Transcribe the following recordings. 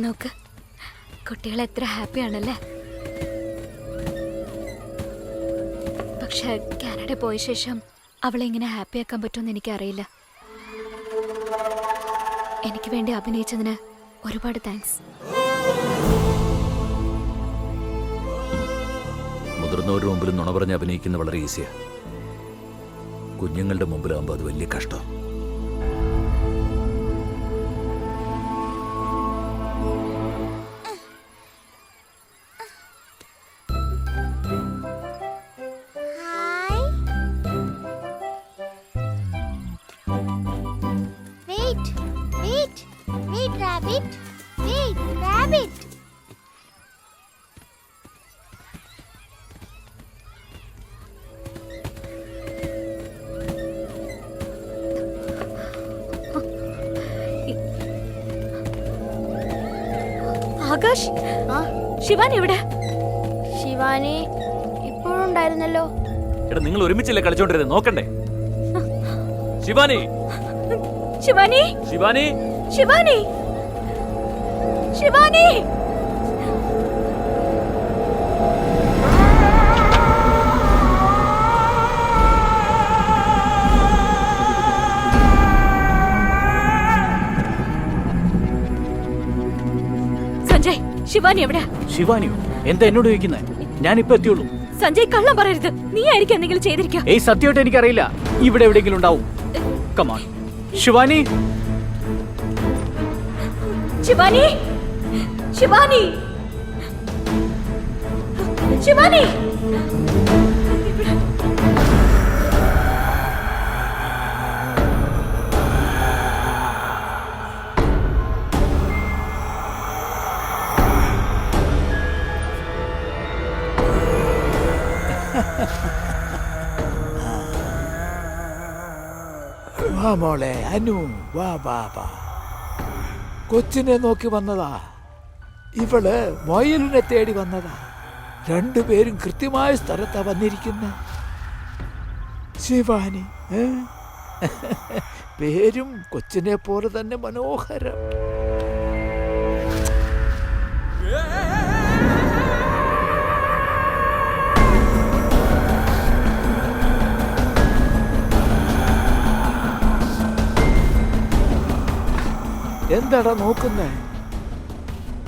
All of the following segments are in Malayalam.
നോക്ക്, കുട്ടികൾ എത്ര ഹാപ്പിയാണല്ലേ. പക്ഷെ കാനഡ പോയ ശേഷം അവളെ ഇങ്ങനെ ഹാപ്പിയാക്കാൻ പറ്റുമെന്ന് എനിക്കറിയില്ല. എനിക്ക് വേണ്ടി അഭിനയിച്ചതിന് ഒരുപാട് താങ്ക്സ്. മുതിർന്നവരുടെ മുമ്പിൽ നുണ പറഞ്ഞ് അഭിനയിക്കുന്ന വളരെ ഈസിയാ. കുഞ്ഞുങ്ങളുടെ മുമ്പിലാകുമ്പോൾ അത് വലിയ കഷ്ടം. ആകാശ്, ശിവാനി എവിടെ? ശിവാനി ഇപ്പോഴുണ്ടായിരുന്നല്ലോ. എടാ, നിങ്ങൾ ഒരുമിച്ചല്ലേ കളിച്ചോണ്ടിരുന്നത്? നോക്കണ്ടേ? ശിവാനി, ശിവാനി, ശിവാനി, ശിവാനി, ശിവാനി. സഞ്ജയ്, ശിവാനി എവിടെ? ശിവാനിയോ? എന്താ എന്നോട് ചോദിക്കുന്നത്? ഞാനിപ്പോ എത്തിയുള്ളൂ. സഞ്ജയ്, കള്ളം പറയരുത്. നീ ആയിരിക്കും എന്തെങ്കിലും ചെയ്തിരിക്കുക. ഏയ്, സത്യമായിട്ട് എനിക്കറിയില്ല. ഇവിടെ എവിടെയെങ്കിലും ഉണ്ടാവും. കമാൺ ശിവാനി. ശിവാനി, ശിവാനി, ശിവാനി. വാ മോളെ അനു, വാ വാ വാ. കൊച്ചിനെ നോക്കി വന്നതാ. ഇവള് മൊയിലിനെ തേടി വന്നതാ. രണ്ടുപേരും കൃത്യമായ സ്ഥലത്താ വന്നിരിക്കുന്ന. ശിവാനി, പേരും കൊച്ചിനെ പോലെ തന്നെ മനോഹരം. എന്താടാ നോക്കുന്നേ?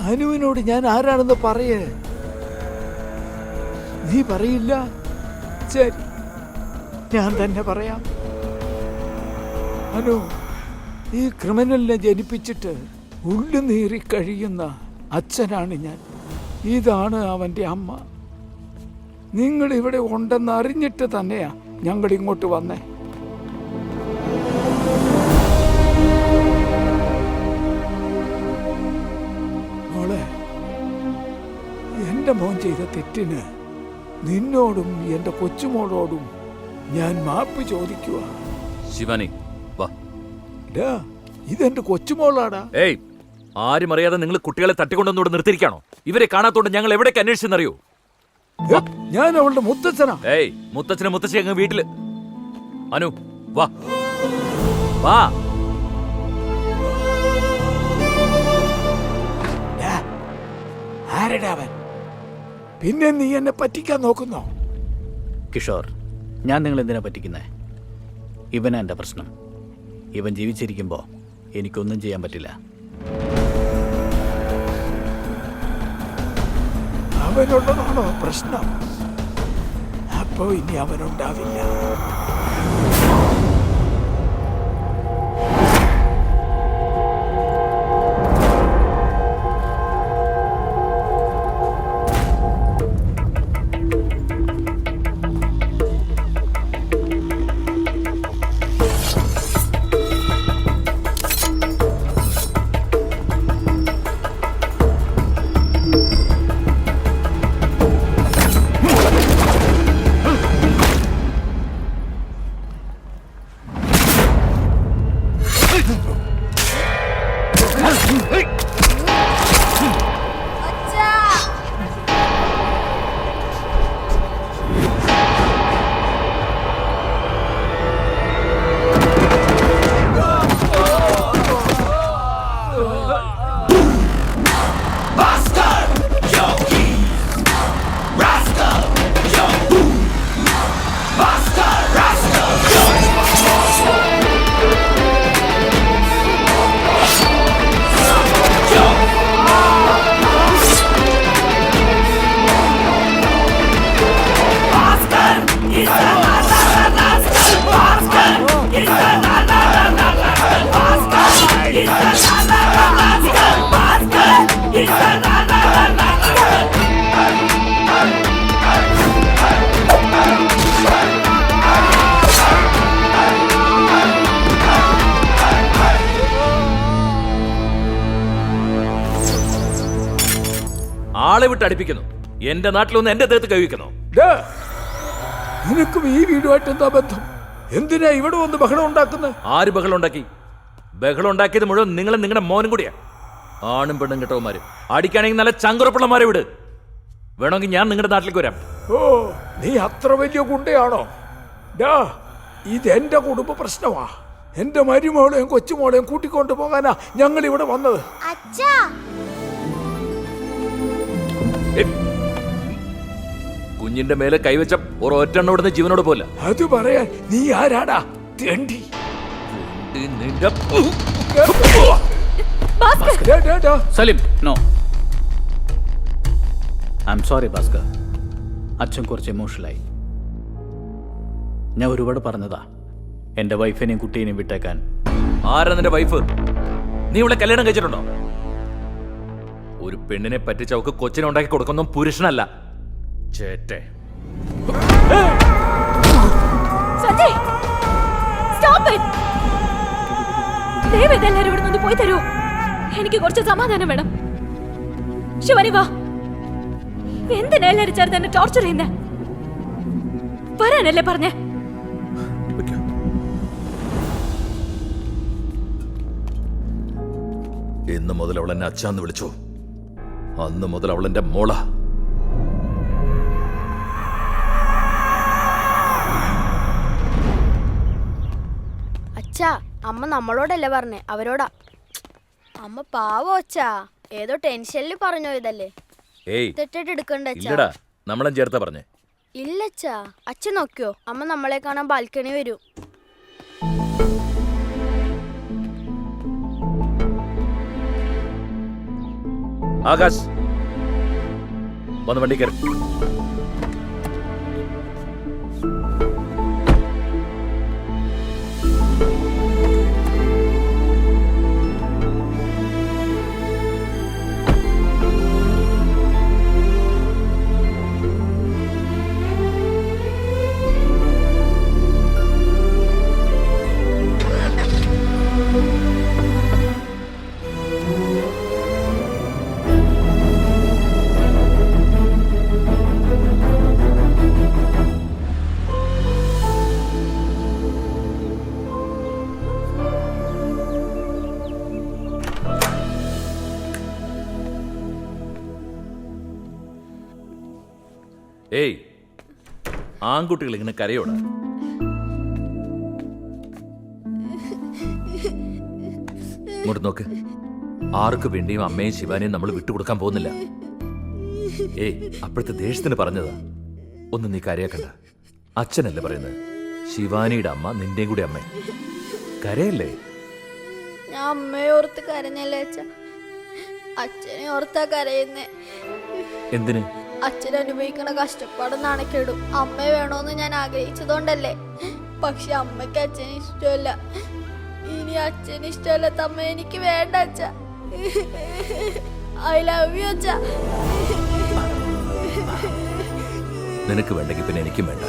അനുവിനോട് ഞാൻ ആരാണെന്ന് പറയേ. നീ പറയില്ല? ശരി, ഞാൻ തന്നെ പറയാം. അനു, ഈ ക്രിമിനലിനെ ജനിപ്പിച്ചിട്ട് ഉള്ളു നീറി കഴിയുന്ന അച്ഛനാണ് ഞാൻ. ഇതാണ് അവൻ്റെ അമ്മ. നിങ്ങൾ ഇവിടെ ഉണ്ടെന്ന് അറിഞ്ഞിട്ട് തന്നെയാ ഞങ്ങൾ ഇങ്ങോട്ട് വന്നേ. എന്റെ മോൻ ചെയ്ത തെറ്റിന് നിന്നോടും എന്റെ കൊച്ചുമോളോടും ഞാൻ മാപ്പ് ചോദിക്കുക. ശിവാനി, വാ. ഇതെന്റെ കൊച്ചുമോളാടാ. ഏയ്, ആരും അറിയാതെ നിങ്ങൾ കുട്ടികളെ തട്ടിക്കൊണ്ടൊന്നുകൂടെ നിർത്തിയിരിക്കാണോ? ഇവരെ കാണാത്തോണ്ട് ഞങ്ങൾ എവിടേക്ക് അന്വേഷിച്ചെന്നറിയോ? ഞാൻ അവളുടെ മുത്തച്ഛനാ. ഏയ്, മുത്തച്ഛനെ മുത്തച്ഛി അങ്ങ് വീട്ടില്. അനു, വാ വാ. ആരടാ അവൻ? പിന്നെ നീ എന്നെ പറ്റിക്കാൻ നോക്കുന്നോ? കിഷോർ, ഞാൻ നിങ്ങൾ എന്തിനാ പറ്റിക്കുന്നേ? ഇവനാ എൻ്റെ പ്രശ്നം. ഇവൻ ജീവിച്ചിരിക്കുമ്പോൾ എനിക്കൊന്നും ചെയ്യാൻ പറ്റില്ല. അവനുള്ളതാണോ പ്രശ്നം? അപ്പോ ഇനി അവനുണ്ടാവില്ല. ആളെ വിട്ട് അടുപ്പിക്കുന്നു. എന്റെ നാട്ടിലൊന്ന് എന്റെ ദേഹത്ത് കഴിവിക്കുന്നു. ഡാ, നിനക്കും ഈ വീടുമായിട്ട് എന്താ ബന്ധം? എന്തിനാ ഇവിടെ വന്ന് ബഹളം ഉണ്ടാക്കുന്നത്? ആര് ബഹളം ഉണ്ടാക്കി? ബഹളം ഉണ്ടാക്കിയത് മുഴുവൻ നിങ്ങളും നിങ്ങളുടെ മോനും കൂടിയാ. ആണും പെണ്ണും കെട്ടവന്മാര്. അടിക്കാണെങ്കിൽ നല്ല ചങ്കുറപ്പുള്ളമാരെ വിട്. വേണമെങ്കിൽ ഞാൻ നിങ്ങളുടെ നാട്ടിലേക്ക് വരാം. ഓ, നീ അത്ര വലിയ ഗുണ്ടയാണോ? ഡാ, ഇതെന്റെ കുടുംബ പ്രശ്നമാ. എന്റെ മരുമോളെയും കൊച്ചുമോളെയും കൂട്ടിക്കൊണ്ടു പോകാനാ ഞങ്ങൾ ഇവിടെ വന്നത്. അച്ഛാ, കുഞ്ഞിന്റെ മേലെ കൈവച്ച ഒരൊറ്റെണ്ണോടുന്ന് ജീവനോട് പോല. അത് പറയാൻ നീ ആരാടാ? തെണ്ടി. നിന്റെ ഡാ, ഡാ, ഡാ. സലിം, നോ. I M sorry Bhaskar. അച്ഛൻ കുറച്ച് എമോഷണലായി. ഞാൻ ഒരുപാട് പറഞ്ഞതാ എൻ്റെ വൈഫിനെയും കുട്ടീനെയും വിട്ടേക്കാൻ. ആരാ നിന്റെ വൈഫ്? നീ ഇവിടെ കല്യാണം കഴിച്ചിട്ടുണ്ടോ? ഒരു പെണ്ണിനെ പറ്റിച്ച് അവക്ക് കൊച്ചിനെ ഉണ്ടാക്കി കൊടുക്കുന്ന പുരുഷനല്ല, ചേട്ടെ. Sanjay, stop it. ദയവ് ഇതെല്ലാവരും ഇവിടെ നിന്ന് പോയി തരൂ. എനിക്ക് കുറച്ച് സമാധാനം വേണം. ശിവാനി വാ. എന്തിനാ എല്ലാവരും ചേർത്ത് എന്നെ ടോർച്ചർ ചെയ്യുന്നേ? വരാനല്ലേ പറഞ്ഞേ? ഇന്ന് മുതൽ അവൾ എന്നെ അച്ഛാന്ന് വിളിച്ചു. അന്ന് മുതൽ അവൾ എന്റെ മോള. അച്ഛാ, അമ്മ നമ്മളോടല്ലേ പറഞ്ഞേ, അവരോടാ. അമ്മ പാവോ അച്ഛാ, ഏതോ ടെൻഷനിൽ പറഞ്ഞോ ഇതല്ലേ. ഏയ്, തെറ്റിട്ട് എടുക്കണ്ട അച്ഛാ. ഇല്ലടാ, നമ്മളെ ചേർത്താ പറഞ്ഞേ. ഇല്ലച്ചാ, അച്ഛൻ നോക്കിയോ, അമ്മ നമ്മളെ കാണാൻ ബാൽക്കണി വരൂ. ആകാശ്, വന്ന് വണ്ടി കയറി. ഏയ്, ആൺകുട്ടികൾ ഇങ്ങനെ കരയോടാ? ഇങ്ങോട്ട് നോക്ക്. ആർക്ക് വേണ്ടിയും അമ്മയും ശിവാനെയും നമ്മൾ വിട്ടുകൊടുക്കാൻ പോകുന്നില്ല. ഏയ്, അപ്പോഴത്തെ ദേഷ്യത്തിന് പറഞ്ഞതാ. ഒന്നും നീ കരയാക്കണ്ട. അച്ഛനല്ലേ പറയുന്നത്. ശിവാനിയുടെ അമ്മ നിന്റെയും കൂടി അമ്മ. കരയല്ലേ? ഞാൻ അമ്മയെ ഓർത്ത് കരഞ്ഞല്ലേ അച്ഛ. അച്ഛനെ ഓർത്താ കരയുന്നേ. എന്തിന്? അച്ഛൻ അനുഭവിക്കണ കഷ്ടപ്പാടും നാണക്കേടും അമ്മയെ വേണോന്ന് ഞാൻ ആഗ്രഹിച്ചതുകൊണ്ടല്ലേ. പക്ഷെ അമ്മയ്ക്ക് അച്ഛന് ഇഷ്ടമല്ല. ഇനി അച്ഛന് ഇഷ്ടമല്ലാത്ത അമ്മ എനിക്ക് വേണ്ട അച്ഛ. ഐ ലവ് യു അച്ഛ. നിനക്ക് വേണ്ടെങ്കിൽ പിന്നെ എനിക്കും വേണ്ട.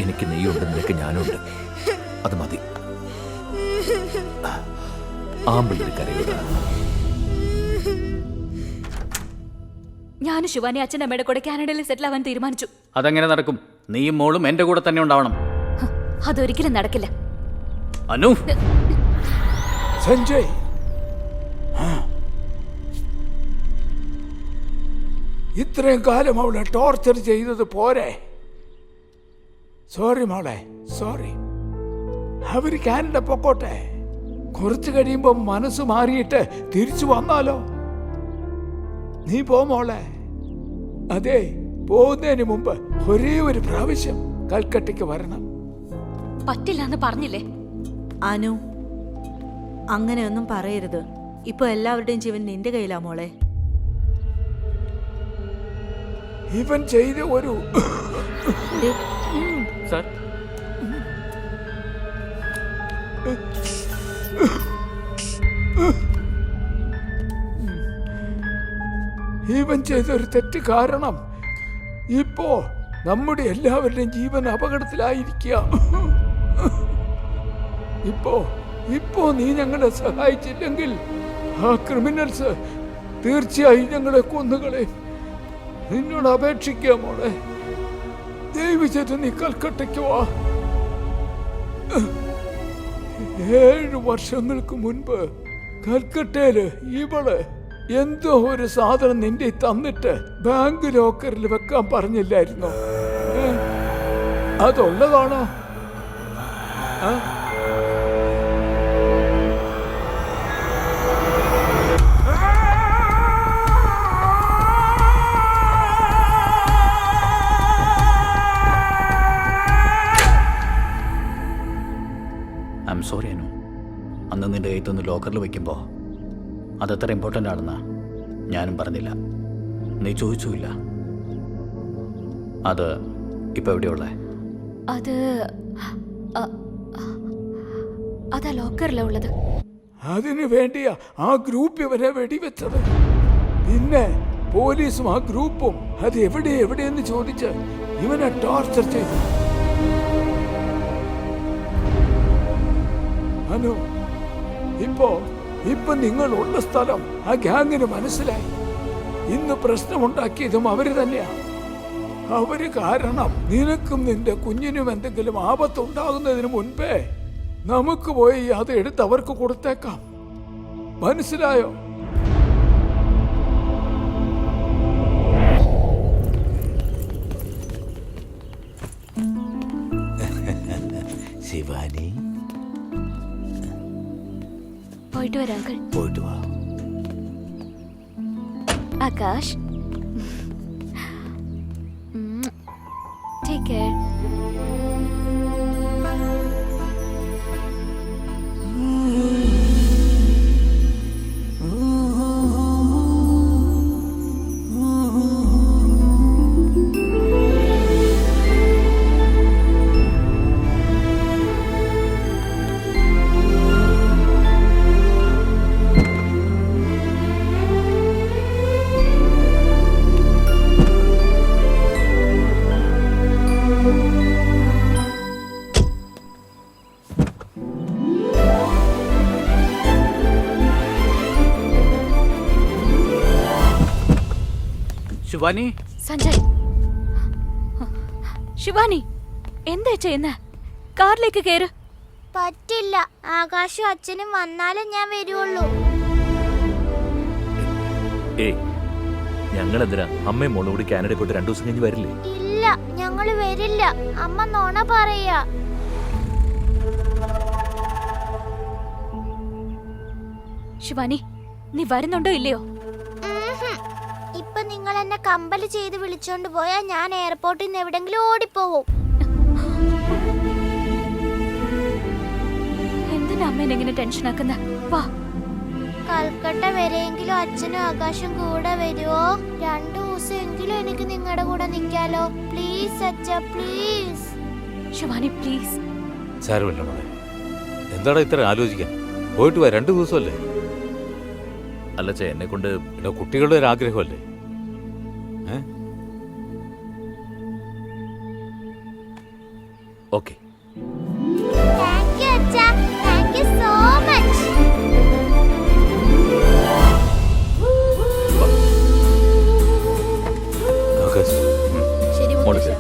എനിക്ക് നീയുണ്ട്, നിനക്ക് ഞാനുണ്ട്. അത് മതി. ആമ്പിള്ളൊരു കരയോടാ. ഞാനും ശിവാനി അച്ഛൻ്റെ അമ്മയുടെ കൂടെ കാനഡയിൽ സെറ്റിൽ ആവാൻ തീരുമാനിച്ചു. അതെങ്ങനെ നടക്കും? നീയും മോളും എൻ്റെ കൂടെ തന്നെ ഉണ്ടാവണം. അതൊരിക്കലും നടക്കില്ല. അനു, സഞ്ജയ്, ഇത്രയും കാലം അവളെ ടോർച്ചർ ചെയ്തത് പോരെ? സോറി മോളെ, സോറി. അവര് കാനഡ പൊക്കോട്ടെ. കുറച്ച് കഴിയുമ്പോ മനസ്സ് മാറിയിട്ട് തിരിച്ചു വന്നാലോ? നീ പോ മോളെ. അതെ, പോകുന്നതിന് മുമ്പ് ഒരേ ഒരു പ്രാവശ്യം കൽക്കട്ടയ്ക്ക് വരണം. പറ്റില്ല എന്ന് പറഞ്ഞില്ലേ? അനു, അങ്ങനെയൊന്നും പറയരുത്. ഇപ്പൊ എല്ലാവരുടെയും ജീവൻ നിന്റെ കയ്യിലാ മോളെ. ഇവൻ ചെയ്ത ഒരു സാർ, ഇവൻ ചെയ്തൊരു തെറ്റ് കാരണം ഇപ്പോ നമ്മുടെ എല്ലാവരുടെയും ജീവൻ അപകടത്തിലായിരിക്കുക. ഇപ്പോ നീ ഞങ്ങളെ സഹായിച്ചില്ലെങ്കിൽ ആ ക്രിമിനൽസ് തീർച്ചയായും ഞങ്ങളെ കൊന്നുകളെ. നിന്നോട് അപേക്ഷിക്കുക മോളെ, ദയവ് ചെയ്ത് നീ കൽക്കട്ടയ്ക്ക് വാ. 7 വർഷങ്ങൾക്ക് മുൻപ് കൽക്കട്ടയില് ഇവള് എന്തോ ഒരു സാധനം നിന്റെ തന്നിട്ട് ബാങ്ക് ലോക്കറിൽ വെക്കാൻ പറഞ്ഞില്ലായിരുന്നോ? അതുള്ളതാണോ? I M sorry Anu. അന്ന് നിന്റെ കയ്യിൽ നിന്ന് ലോക്കറിൽ വയ്ക്കുമ്പോൾ അതത്ര ഇമ്പോർട്ടൻ്റ് ആണെന്ന് ഞാനും പറഞ്ഞില്ല, നീ ചോദിച്ചുമില്ല. അത് ഇപ്പം എവിടെയുള്ളേ? അതാ ലോക്കറിലാ ഉള്ളത്. അതിനു വേണ്ടിയാ ആ ഗ്രൂപ്പ് ഇവരെ വെടിവെച്ചത്. പിന്നെ പോലീസും ആ ഗ്രൂപ്പും അത് എവിടെയെന്ന് ചോദിച്ച് ഇവനെ ടോർച്ചർ ചെയ്തു. അനു, ഇപ്പൊ നിങ്ങളുള്ള സ്ഥലം ആ ഗ്യാങ്ങിന് മനസ്സിലായി. ഇന്ന് പ്രശ്നമുണ്ടാക്കിയതും അവര് തന്നെയാ. അവര് കാരണം നിനക്കും നിന്റെ കുഞ്ഞിനും എന്തെങ്കിലും ആപത്തുണ്ടാകുന്നതിന് മുൻപേ നമുക്ക് പോയി അത് എടുത്ത് അവർക്ക് കൊടുത്തേക്കാം. മനസ്സിലായോ? ശിവാനി, പോയിട്ട് വരാം അങ്കിൾ. പോയിട്ട് വാ. Akash, take care. ശിവാനി, സഞ്ജയ്, ശിവാനി എന്താ ചെയ്യുന്ന? കാറിലേക്ക് കയറ്. പറ്റില്ല, ആകാശും അച്ഛനും വന്നാലേ ഞാൻ വരുള്ളൂ. ഏയ്, ഞങ്ങൾ എന്തിനാ അമ്മയും മോളും കൂടി കാനഡ പോയിട്ട് 2 ദിവസം കഴിഞ്ഞ് വരില്ലേ? ഇല്ല, ഞങ്ങള് വരില്ല. അമ്മ നോണ പറയാ. ശിവാനി, നീ വരുന്നുണ്ടോ ഇല്ലയോ? ഇപ്പൊ നിങ്ങൾ എന്നെ കമ്പല് ചെയ്ത് വിളിച്ചോണ്ട് പോയാ ഞാൻ എയർപോർട്ടിൽ നിന്ന് എവിടെങ്കിലും ഓടിപ്പോവും. എന്തിനാ അമ്മേനെ എങ്ങനെ ടെൻഷൻ ആക്കുന്ന? വാ. കൽക്കട്ട വരെയെങ്കിലും അച്ഛനും ആകാശം കൂടെ വരുവോ? 2 ദിവസം എങ്കിലും എനിക്ക് നിങ്ങളുടെ കൂടെ നിക്കാലോ. പ്ലീസ് അച്ഛ, പ്ലീസ്. ശിവാനി പ്ലീസ്. സാരമില്ല മോളെ, എന്താടാ ഇത്ര ആലോചിക്കാൻ? പോയിട്ട് വാ, 2 ദിവസമല്ലേ. അല്ല ചേ, എന്നെ കൊണ്ട് കുട്ടികളുടെ ഒരു ആഗ്രഹമല്ലേ. ഓക്കെ. താങ്ക് യു അച്ഛ, താങ്ക് യു സോ മച്ച്. ശരി മോളെ മുത്തശ്ശ.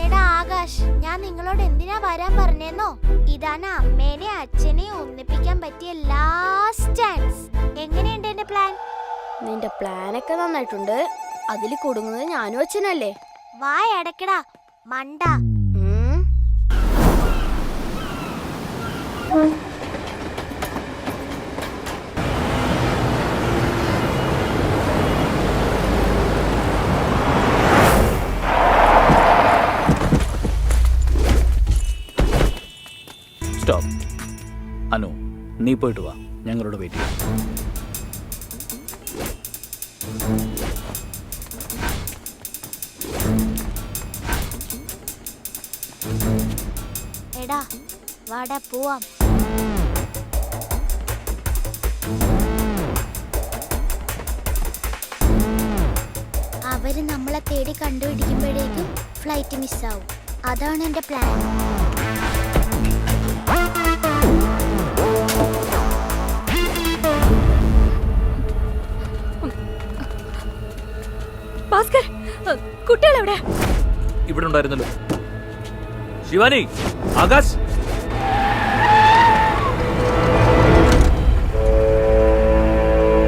എടാ ആകാശ്, ഞാൻ നിങ്ങളോട് എന്തിനാ വരാൻ പറഞ്ഞേന്നോ? ഇതാണ് അമ്മേനെ അച്ഛനെ ഒന്നിപ്പിക്കാൻ പറ്റിയ ലാസ്റ്റ് ചാൻസ്. എങ്ങനെയുണ്ട് എന്റെ പ്ലാൻ? നിന്റെ പ്ലാനൊക്കെ നന്നായിട്ടുണ്ട്. അതിൽ കുടുങ്ങുന്നത് ഞാനും അച്ഛനല്ലേ. വായ അടക്കടാ മണ്ട. സ്റ്റോപ്പ്. അനു, നീ പോയിട്ട് വാ, ഞങ്ങളോട് വെയിറ്റ് ചെയ്യാം. എടാ വാടാ പോവാം. അവര് നമ്മളെ തേടി കണ്ടുപിടിക്കുമ്പോഴേക്കും ഫ്ലൈറ്റ് മിസ്സാവും. അതാണ് എന്റെ പ്ലാൻ. ഭാസ്കർ, കുട്ടികളെവിടെ? ഇവിടെ ഉണ്ടായിരുന്നല്ലോ. ശിവാനി, ആകാശ്.